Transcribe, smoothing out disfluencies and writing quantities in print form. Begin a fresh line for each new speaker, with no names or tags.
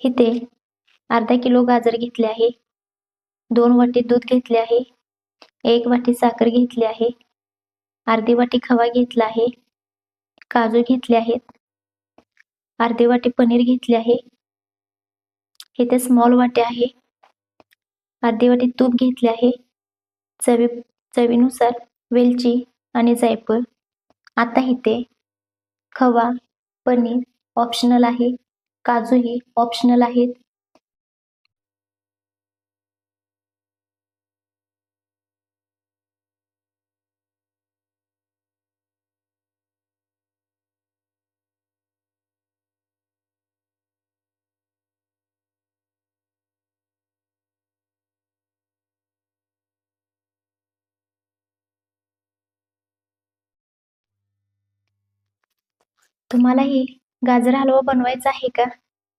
इथे अर्धा किलो गाजर घेतले आहे, 2 वाटी दूध घेतले आहे, 1 वाटी साखर घेतली आहे, अर्धी वाटी खवा घेतला आहे, काजू घेतले आहेत, अर्धी वाटी पनीर घेतले आहे, इथे स्मॉल वाटी आहे, अर्धी वाटी तूप घेतले आहे, चवीनुसार वेलची आणि जायफळ. आता इथे खवा, पनीर ऑप्शनल आहे, काजूही ऑप्शनल आहेत. तुम्हालाही गाजर हलवा बनवायचा आहे का?